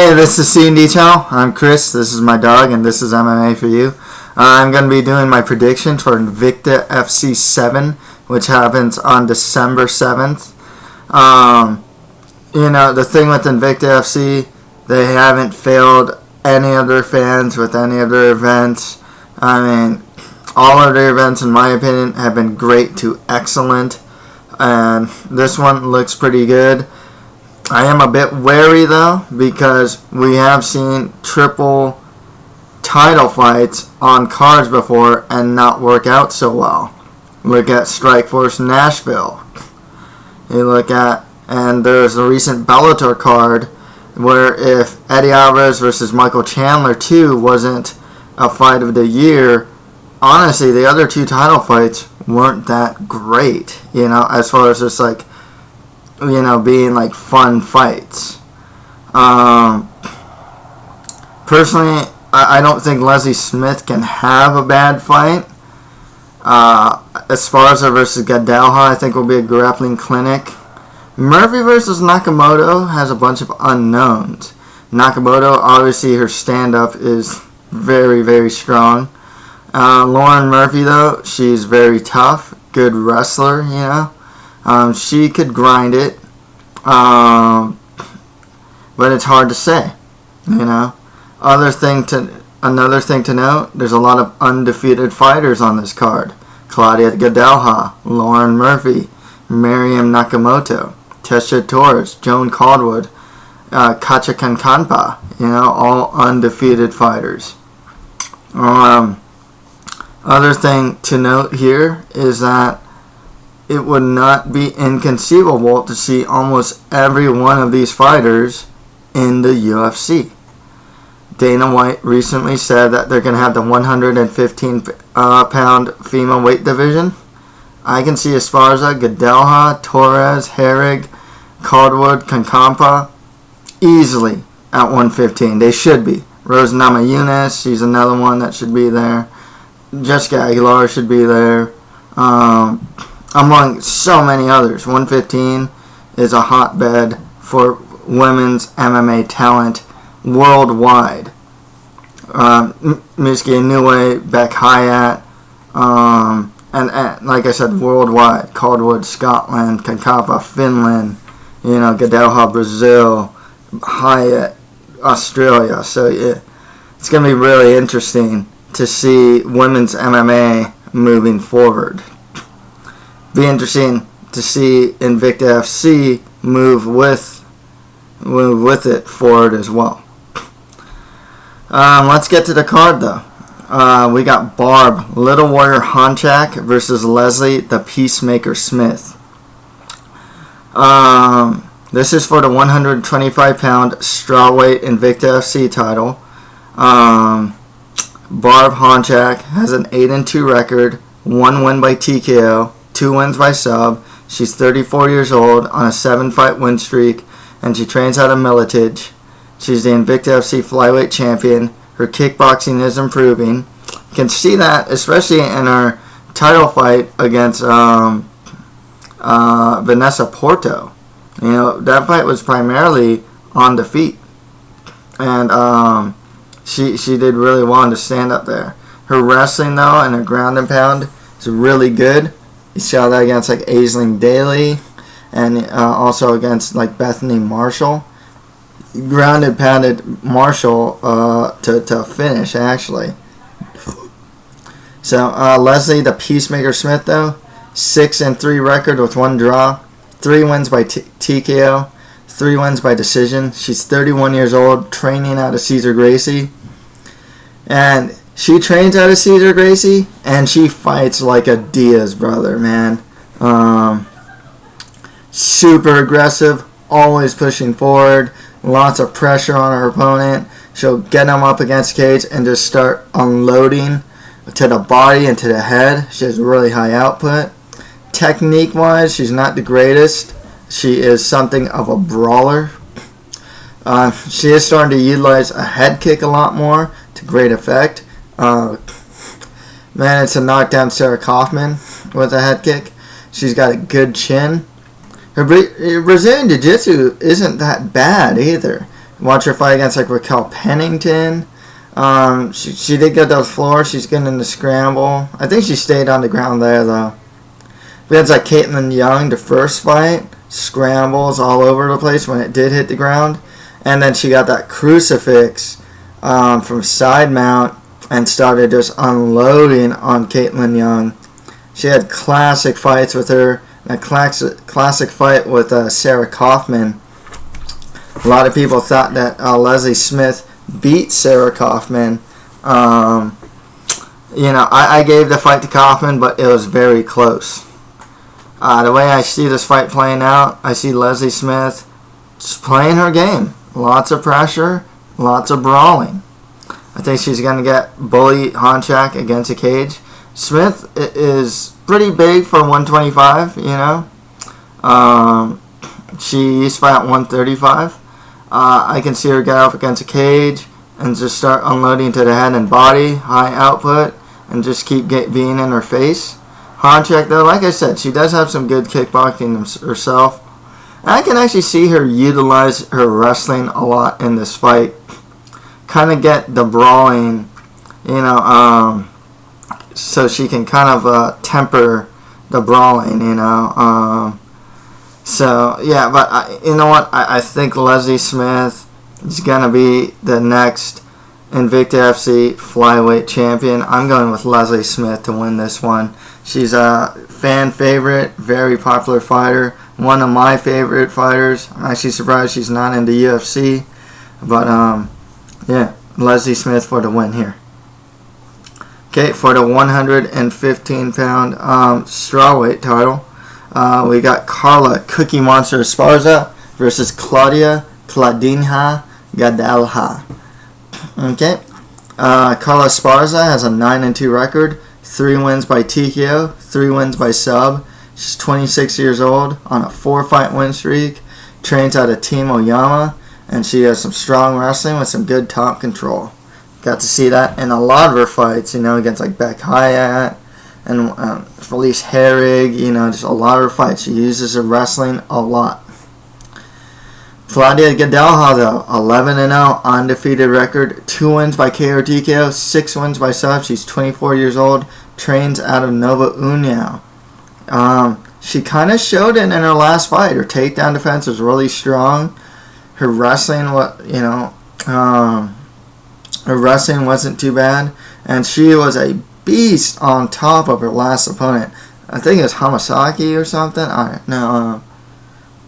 Hey, this is C and Detail. I'm Chris. This is my dog, and this is MMA for you. I'm going to be doing my predictions for InvictaFC 7, which happens on December 7th. The thing with InvictaFC, they haven't failed any of their fans with any of their events. All of their events, in my opinion, have been great to excellent, and this one looks pretty good. I am a bit wary, though, because we have seen triple title fights on cards before and not work out so well. Look at Strikeforce Nashville. And there's a recent Bellator card where if Eddie Alvarez versus Michael Chandler 2 wasn't a fight of the year, honestly, the other two title fights weren't that great, as far as just being like fun fights. Personally, I don't think Leslie Smith can have a bad fight. Esparza versus Gadelha, I think, will be a grappling clinic. Murphy versus Nakamoto has a bunch of unknowns. Nakamoto, obviously, her stand-up is very, very strong. Lauren Murphy, though, she's very tough, good wrestler, she could grind it, but it's hard to say, Another thing to note, there's a lot of undefeated fighters on this card. Claudia Gadelha, Lauren Murphy, Miriam Nakamoto, Tecia Torres, Joan Calderwood, Katja Kankaanpaa, all undefeated fighters. Other thing to note here is that it would not be inconceivable to see almost every one of these fighters in the UFC. Dana White recently said that they're going to have the 115-pound female weight division. I can see Esparza, Gadelha, Torres, Herrig, Calderwood, Kankaanpaa easily at 115. They should be. Rose Namajunas, she's another one that should be there. Jessica Aguilar should be there. Among so many others. 115 is a hotbed for women's MMA talent worldwide. Miski Inoue, Beck Hyatt, and like I said, worldwide. Calderwood, Scotland, Kankaanpaa, Finland, Gadelha, Brazil, Hyatt, Australia. So it's going to be really interesting to see women's MMA moving forward. Be interesting to see InvictaFC move with it forward as well. Let's get to the card, though. We got Barb, Little Warrior Honchak versus Leslie the Peacemaker Smith. This is for the 125-pound strawweight InvictaFC title. Barb Honchak has an 8-2 record, 1 win by TKO, 2 wins by sub. She's 34 years old on a 7-fight win streak, and she trains out of Militich. She's the InvictaFC flyweight champion. Her kickboxing is improving. You can see that, especially in her title fight against Vanessa Porto. That fight was primarily on the feet, and she did really well in the stand up there. Her wrestling, though, and her ground and pound is really good. You saw that against Aisling Daly, and also against Bethany Marshall. Grounded, pounded Marshall to finish, actually. So Leslie the Peacemaker Smith, though, 6-3 record with 1 draw, 3 wins by TKO, 3 wins by decision. She's 31 years old, training out of Cesar Gracie, and she trains out of Cesar Gracie, and she fights like a Diaz brother, man. Super aggressive, always pushing forward, lots of pressure on her opponent. She'll get him up against the cage and just start unloading to the body and to the head. She has really high output. Technique-wise, she's not the greatest. She is something of a brawler. She is starting to utilize a head kick a lot more to great effect. Managed to knock down Sarah Kaufman with a head kick. She's got a good chin. Her Brazilian Jiu-Jitsu isn't that bad either. Watch her fight against like Raquel Pennington. She did get to the floor. She's getting in the scramble. I think she stayed on the ground there though. We had like Caitlin Young, the first fight, scrambles all over the place when it did hit the ground, and then she got that crucifix from side mount and started just unloading on Caitlin Young. She had classic fights with her. A classic fight with Sarah Kaufman. A lot of people thought that Leslie Smith beat Sarah Kaufman. I gave the fight to Kaufman, but it was very close. The way I see this fight playing out, I see Leslie Smith just playing her game. Lots of pressure, lots of brawling. I think she's going to get bully Honchak against a cage. Smith is pretty big for 125, she used to fight at 135. I can see her get off against a cage and just start unloading to the head and body, high output, and just keep being in her face. Honchak, though, like I said, she does have some good kickboxing herself. And I can actually see her utilize her wrestling a lot in this fight. Kind of get the brawling, so she can kind of temper the brawling, So, yeah, but you know what? I think Leslie Smith is going to be the next InvictaFC flyweight champion. I'm going with Leslie Smith to win this one. She's a fan favorite, very popular fighter, one of my favorite fighters. I'm actually surprised she's not in the UFC. But, yeah, Leslie Smith for the win here. Okay, for the 115-pound strawweight title, we got Carla Cookie Monster Esparza versus Claudia Cladinha Gadalha. Okay, Carla Esparza has a 9-2 record, 3 wins by TKO, 3 wins by sub. She's 26 years old, on a 4-fight win streak, trains out of Team Oyama, and she has some strong wrestling with some good top control. Got to see that in a lot of her fights, against like Beck Hyatt and Felice Herrig, just a lot of her fights. She uses her wrestling a lot. Claudia Gadalha, though, 11-0, undefeated record, 2 wins by KO TKO, 6 wins by sub. She's 24 years old, trains out of Nova União. She kind of showed it in her last fight. Her takedown defense was really strong. Her wrestling, her wrestling wasn't too bad, and she was a beast on top of her last opponent. I think it was Hamasaki or something.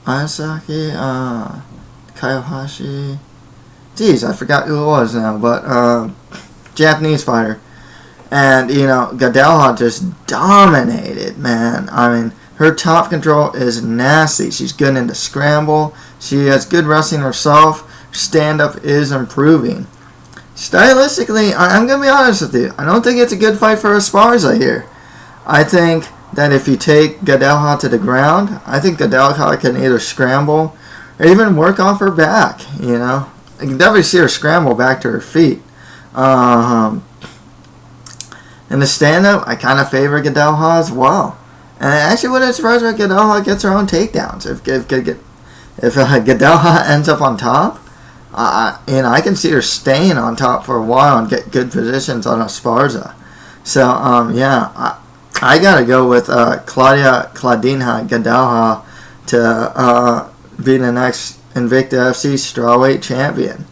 Ayasaki, Kayohashi. Jeez, I forgot who it was now, but Japanese fighter. And, Gadalha just dominated, man. I mean, her top control is nasty. She's good in the scramble. She has good wrestling herself. Her stand-up is improving. Stylistically, I'm going to be honest with you. I don't think it's a good fight for Esparza here. I think that if you take Gadalha to the ground, I think Gadalha can either scramble or even work off her back, I can definitely see her scramble back to her feet. In the stand-up, I kind of favor Gadalha as well. And I actually wouldn't surprise me if Gadalha gets her own takedowns. If Gadalha ends up on top, I can see her staying on top for a while and get good positions on Esparza. So, I gotta go with Claudia Cladinha Gadalha to be the next InvictaFC strawweight champion.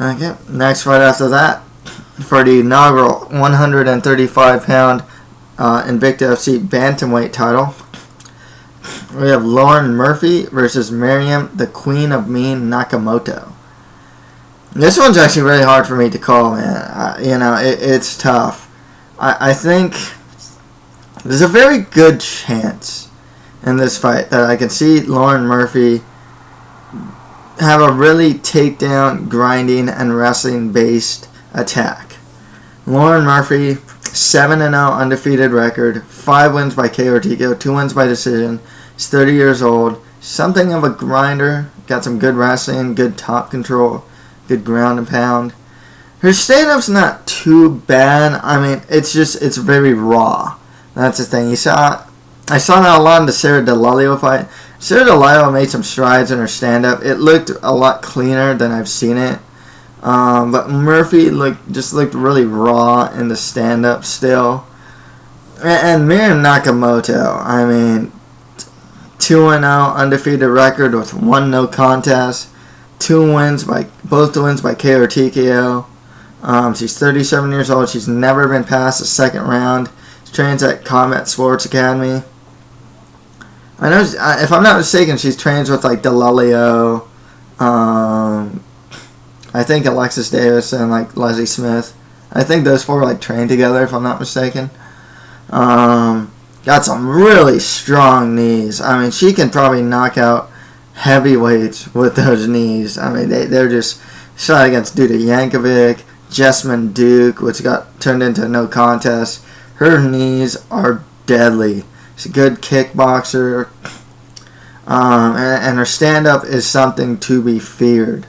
Okay, next fight after that, for the inaugural 135-pound InvictaFC bantamweight title, we have Lauren Murphy versus Miriam, the Queen of Mean Nakamoto. This one's actually really hard for me to call, man. It's tough. I think there's a very good chance in this fight that I can see Lauren Murphy have a really takedown, grinding, and wrestling-based attack. Lauren Murphy, 7-0 undefeated record, 5 wins by KO TKO, 2 wins by decision. She's 30 years old, something of a grinder, got some good wrestling, good top control, good ground and pound. Her stand-up's not too bad. I mean, it's very raw. That's the thing. I saw that a lot in the Sarah DeLalio fight, Zoila made some strides in her stand-up. It looked a lot cleaner than I've seen it. But Murphy just looked really raw in the stand-up still. And Miriam Nakamoto, I mean, 2-0 undefeated record with 1 no contest. Both the wins by KO or TKO. She's 37 years old. She's never been past the second round. She trains at Combat Sports Academy. I know, if I'm not mistaken, she's trains with like Delalio, I think Alexis Davis and like Leslie Smith. I think those 4 like train together, if I'm not mistaken. Got some really strong knees. I mean, she can probably knock out heavyweights with those knees. I mean, they're just shot against Duda Yankovic, Jessamine Duke, which got turned into no contest. Her knees are deadly. She's a good kickboxer, and her stand-up is something to be feared.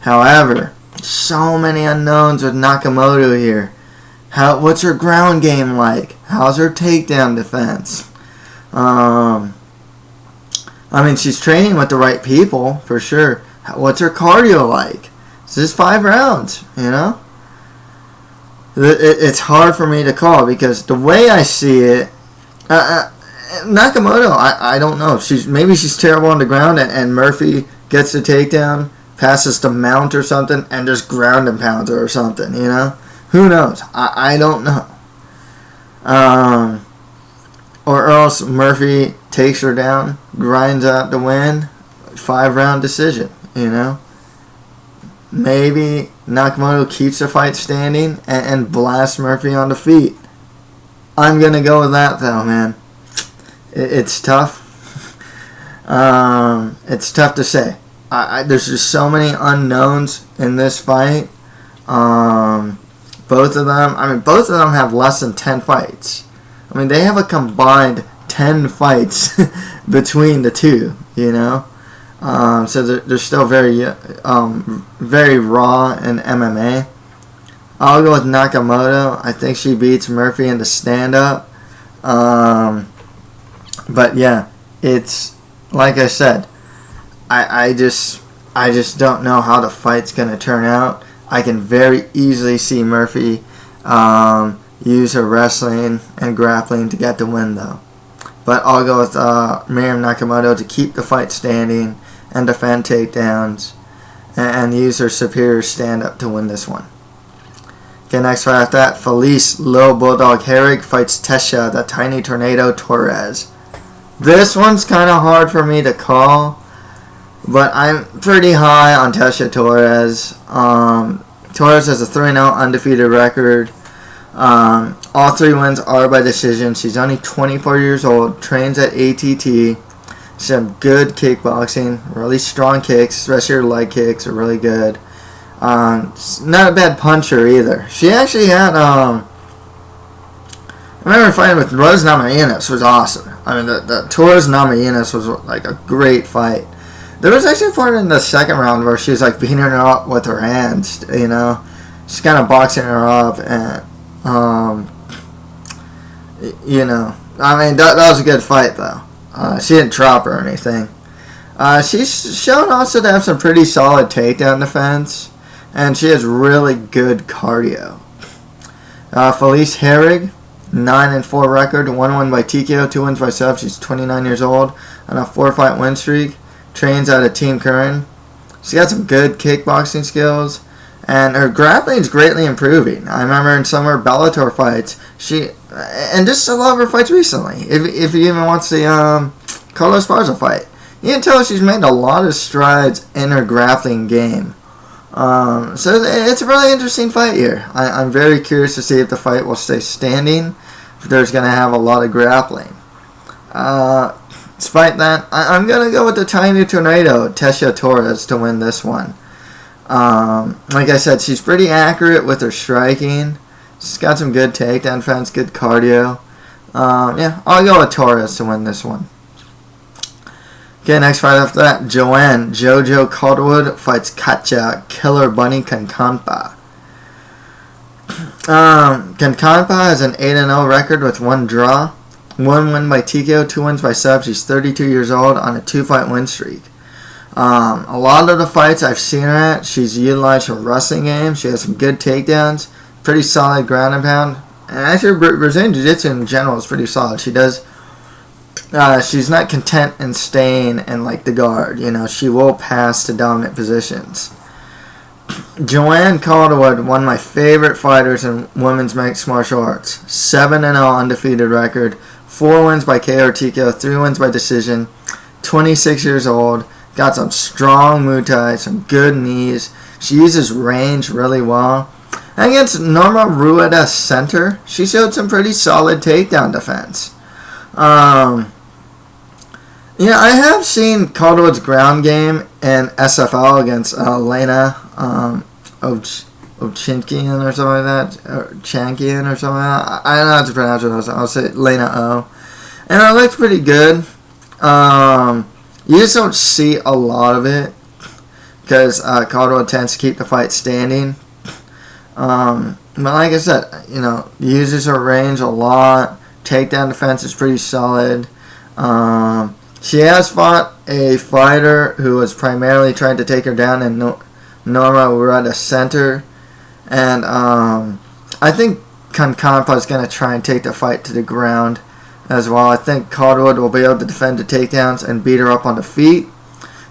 However, so many unknowns with Nakamoto here. What's her ground game like? How's her takedown defense? I mean, she's training with the right people, for sure. What's her cardio like? It's just 5 rounds, you know? It's hard for me to call because the way I see it, Nakamoto, I don't know. Maybe she's terrible on the ground, and Murphy gets the takedown, passes the mount or something, and just ground and pounds her or something, you know? Who knows? I don't know. Or else Murphy takes her down, grinds out the win, 5-round decision, you know? Maybe Nakamoto keeps the fight standing and blasts Murphy on the feet. I'm going to go with that, though, man. It's tough. It's tough to say. There's just so many unknowns in this fight. Both of them have less than 10 fights. I mean, they have a combined 10 fights between the two, you know? So they're still very raw in MMA. I'll go with Nakamoto. I think she beats Murphy in the stand-up. But yeah, it's like I said. I just don't know how the fight's gonna turn out. I can very easily see Murphy use her wrestling and grappling to get the win, though. But I'll go with Miriam Nakamoto to keep the fight standing and defend takedowns and use her superior stand-up to win this one. Okay, next fight after that, Felice Little Bulldog Herrig fights Tecia the Tiny Tornado Torres. This one's kind of hard for me to call, but I'm pretty high on Tecia Torres. Torres has a 3-0 undefeated record. All 3 wins are by decision. She's only 24 years old, trains at ATT. Some good kickboxing, really strong kicks, especially her leg kicks are really good. Not a bad puncher either. She actually had, I remember fighting with Rose Namajunas, was awesome. I mean, the Torres Namajunas was like a great fight. There was actually a part in the second round where she was like beating her up with her hands, you know, just kind of boxing her up, and you know, I mean that was a good fight though. She didn't drop her or anything. She's shown also to have some pretty solid takedown defense, and she has really good cardio. Felice Herrig, 9-4 record, 1 win by TKO, 2 wins by sub. She's 29 years old on a 4-fight win streak. Trains out of Team Curran. She's got some good kickboxing skills, and her grappling is greatly improving. I remember in some of her Bellator fights, and just a lot of her fights recently. If you even watch the Carlos Esparza fight, you can tell she's made a lot of strides in her grappling game. So it's a really interesting fight here. I'm very curious to see if the fight will stay standing, if there's going to have a lot of grappling. Despite that, I'm going to go with the Tiny Tornado, Tecia Torres, to win this one. Like I said, she's pretty accurate with her striking. She's got some good takedown defense, good cardio. Yeah, I'll go with Torres to win this one. Okay, next fight after that, Joanne, Jojo Calderwood fights Katja, Killer Bunny Kankaanpaa. Kankaanpaa has an 8-0 record with 1 draw. 1 win by TKO, 2 wins by sub. She's 32 years old on a 2-fight win streak. A lot of the fights I've seen her at, she's utilized her wrestling game. She has some good takedowns, pretty solid ground and pound. And actually, Brazilian Jiu-Jitsu in general is pretty solid. She does. She's not content in staying in like the guard. You know, she will pass to dominant positions. Joanne Calderwood, one of my favorite fighters in women's mixed martial arts. 7-0 undefeated record. 4 wins by KO or TKO, 3 wins by decision. 26 years old. Got some strong Muay Thai, some good knees. She uses range really well. And against Norma Rueda Center, she showed some pretty solid takedown defense. Yeah, I have seen Calderwood's ground game in SFL against Lena Ovchinkian or something like that, or Chankian or something like that. I don't know how to pronounce it. I'll say Lena O. And it looks pretty good. You just don't see a lot of it because Calderwood tends to keep the fight standing. But like I said, you know, uses her range a lot. Takedown defense is pretty solid. She has fought a fighter who was primarily trying to take her down in Norma Rueda Center. And I think Kankaanpaa is going to try and take the fight to the ground as well. I think Calderwood will be able to defend the takedowns and beat her up on the feet.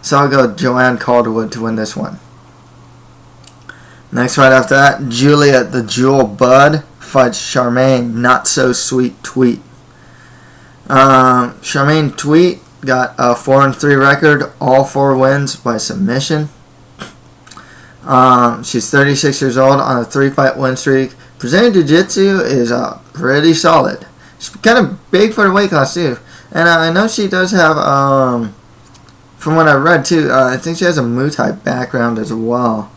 So I'll go Joanne Calderwood to win this one. Next fight after that, Julia the Jewel Bud fights Charmaine Not So Sweet Tweet. Charmaine Tweet got a 4-3 record, all 4 wins by submission. She's 36 years old on a 3-fight win streak. Brazilian Jiu-Jitsu is pretty solid. She's kind of big for the weight class too. And I know she does have, from what I read too, I think she has a Muay Thai background as well.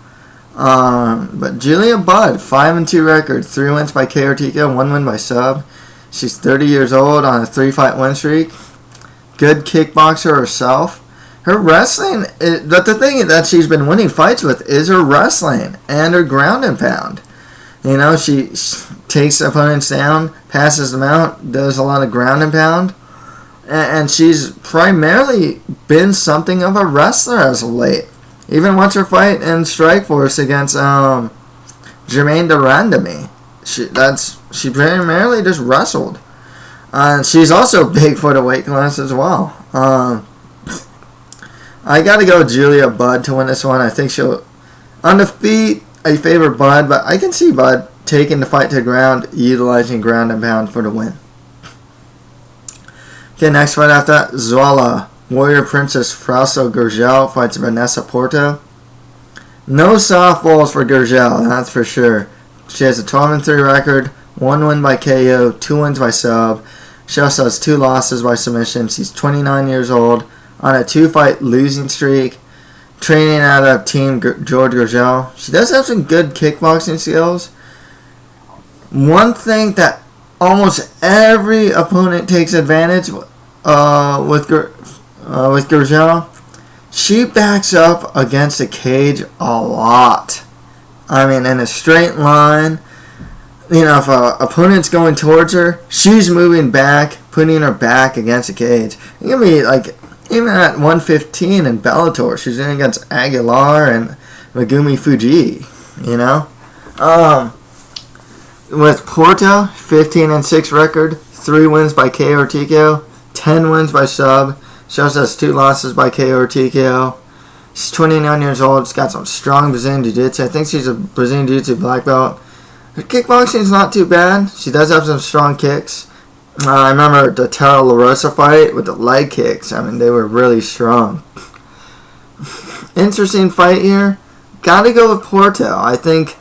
But Julia Budd, 5-2 record, 3 wins by KO or TKO, 1 win by sub. She's 30 years old on a 3-fight win streak. Good kickboxer herself. Her wrestling, the thing that she's been winning fights with is her wrestling and her ground and pound. You know, she takes opponents down, passes them out, does a lot of ground and pound. And she's primarily been something of a wrestler as of late. Even watch her fight in Strikeforce against Jermaine Durandamy. She primarily just wrestled. She's also big for the weight class as well. I gotta go Julia Budd to win this one. I think she'll, on the feet, I favor Budd, but I can see Budd taking the fight to the ground, utilizing ground and pound for the win. Okay, next fight after that, Zoila, Warrior Princess Frausto Gurgel fights Vanessa Porto. No softballs for Gurgel, that's for sure. She has a 12-3 record, 1 win by KO, 2 wins by sub. She also has 2 losses by submission. She's 29 years old on a 2-fight losing streak, training out of Team George Gurgel. She does have some good kickboxing skills. One thing that almost every opponent takes advantage with Gurgel, she backs up against the cage a lot. I mean, in a straight line. You know, if an opponent's going towards her, she's moving back, putting her back against the cage. It can be like, even at 115 in Bellator, she's in against Aguilar and Megumi Fuji, you know? With Porto, 15-6 record, 3 wins by KO or TKO, 10 wins by sub. She also has 2 losses by KO or TKO. She's 29 years old. She's got some strong Brazilian Jiu-Jitsu. I think she's a Brazilian Jiu-Jitsu black belt. Her kickboxing is not too bad. She does have some strong kicks. I remember the Tara La Rosa fight with the leg kicks. I mean, they were really strong. Interesting fight here. Gotta go with Porto. I think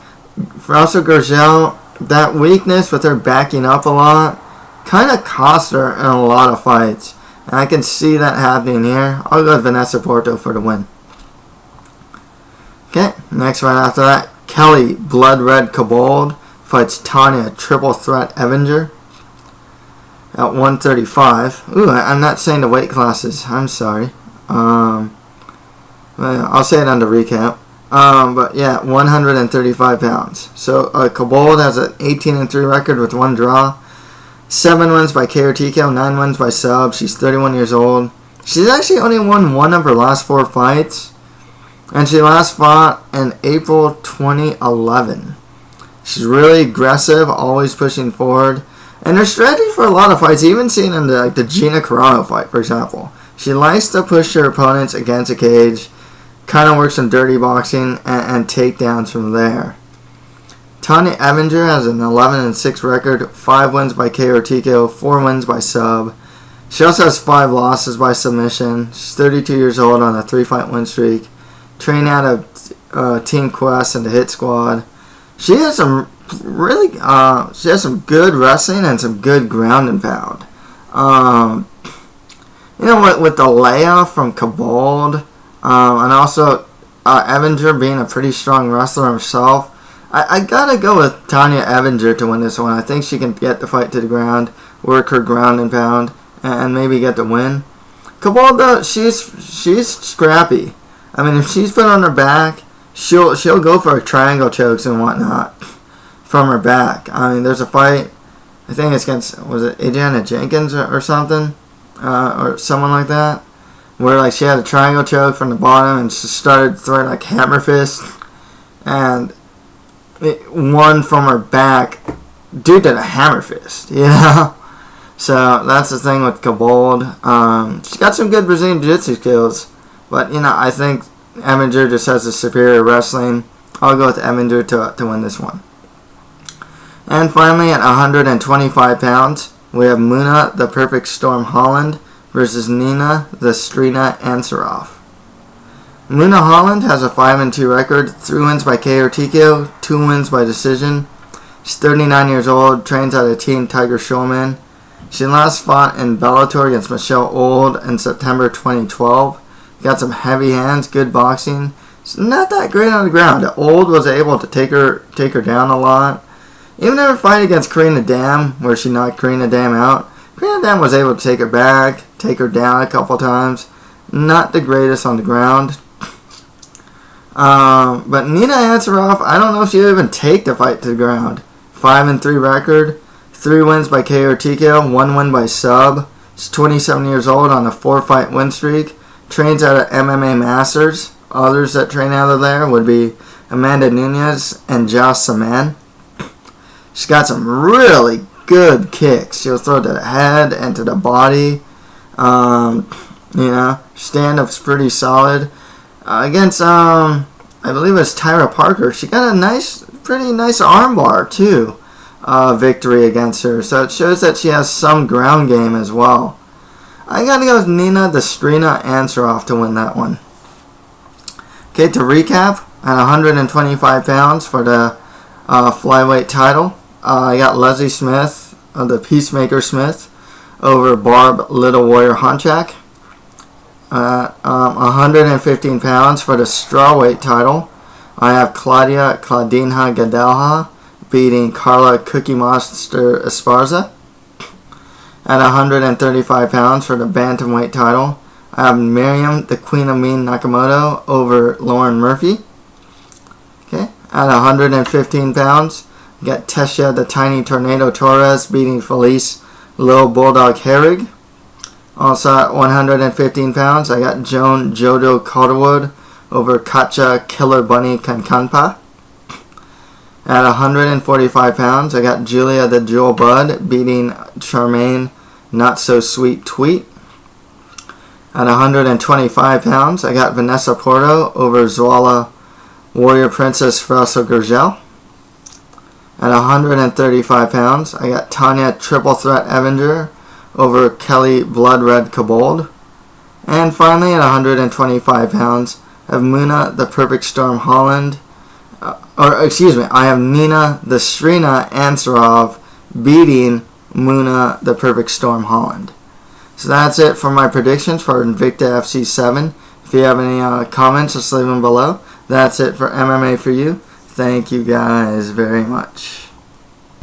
Frausto Gurgel, that weakness with her backing up a lot, kind of cost her in a lot of fights. And I can see that happening here. I'll go with Vanessa Porto for the win. Okay, next one after that, Kelly Blood Red Kobold fights Tonya Triple Threat Evinger at 135. Ooh, I'm not saying the weight classes. I'm sorry. I'll say it on the recap. But yeah, 135 pounds. So Kobold has an 18-3 record with 1 draw. 7 wins by KO TKO, 9 wins by sub. She's 31 years old. She's actually only won 1 of her last 4 fights. And she last fought in April 2011. She's really aggressive, always pushing forward. And her strategy for a lot of fights, even seen in the Gina Carano fight, for example. She likes to push her opponents against a cage, kind of works some dirty boxing, and takedowns from there. Tonya Evinger has an 11-6 record, 5 wins by KO TKO, 4 wins by sub. She also has 5 losses by submission. She's 32 years old on a 3-fight win streak. Trained out of Team Quest and the Hit Squad. She has some good wrestling and some good ground and pound. With the layoff from Calderwood, and also Evinger being a pretty strong wrestler herself, I gotta go with Tonya Evinger to win this one. I think she can get the fight to the ground, work her ground and pound, and maybe get the win. Calderwood, though, she's scrappy. I mean, if she's put on her back, she'll go for triangle chokes and whatnot from her back. I mean, there's a fight, I think it's against, was it Adriana Jenkins or something, or someone like that, where she had a triangle choke from the bottom and she started throwing hammer fist, and it won from her back due to the hammer fist, So that's the thing with Calderwood. She's got some good Brazilian Jiu-Jitsu skills. But, I think Evinger just has a superior wrestling. I'll go with Evinger to win this one. And finally, at 125 pounds, we have Munah, the Perfect Storm Holland, versus Nina, the Strina Ansaroff. Munah Holland has a 5-2 record, 3 wins by KO TKO, 2 wins by decision. She's 39 years old, trains out of Team Tiger Showman. She last fought in Bellator against Michelle Old in September 2012. Got some heavy hands, good boxing. She's not that great on the ground. Old was able to take her down a lot. Even in her fight against Karina Dam, where she knocked Karina Dam out, Karina Dam was able to take her back, take her down a couple times. Not the greatest on the ground. But Nina Ansaroff, I don't know if she'll even take the fight to the ground. 5-3 record, 3 wins by KO TKO, 1 win by sub. She's 27 years old on a 4-fight win streak. Trains out of MMA Masters. Others that train out of there would be Amanda Nunez and Josh Saman. She's got some really good kicks. She'll throw to the head and to the body. Stand-up's pretty solid. Against, I believe it's Tyra Parker. She got a pretty nice armbar, too. Victory against her. So it shows that she has some ground game as well. I gotta go with Nina, the Strina Ansaroff to win that one. Okay, to recap, at 125 pounds for the flyweight title, I got Leslie Smith, the Peacemaker Smith, over Barb Little Warrior Honchak. 115 pounds for the strawweight title, I have Claudinha Gadelha beating Carla Cookie Monster Esparza. At 135 pounds for the bantamweight title, I have Miriam, the Queen of Mean Nakamoto, over Lauren Murphy. Okay. At 115 pounds, we got Tecia, the Tiny Tornado Torres, beating Felice, Lil Bulldog Herrig. Also at 115 pounds, I got Joan Jodo Calderwood over Katja Killer Bunny Kankaanpaa. At 145 pounds, I got Julia the Jewel Bud beating Charmaine Not So Sweet Tweet. At 125 pounds, I got Vanessa Porto over Zoila Warrior Princess Frausto Gurgel. At 135 pounds, I got Tonya Triple Threat Evinger over Kelly Blood Red Calderwood. And finally, at 125 pounds, I have Munah, the Perfect Storm Holland. I have Nina, the Strina Ansaroff, beating Munah, the Perfect Storm Holland. So that's it for my predictions for InvictaFC 7. If you have any comments, just leave them below. That's it for MMA for you. Thank you guys very much.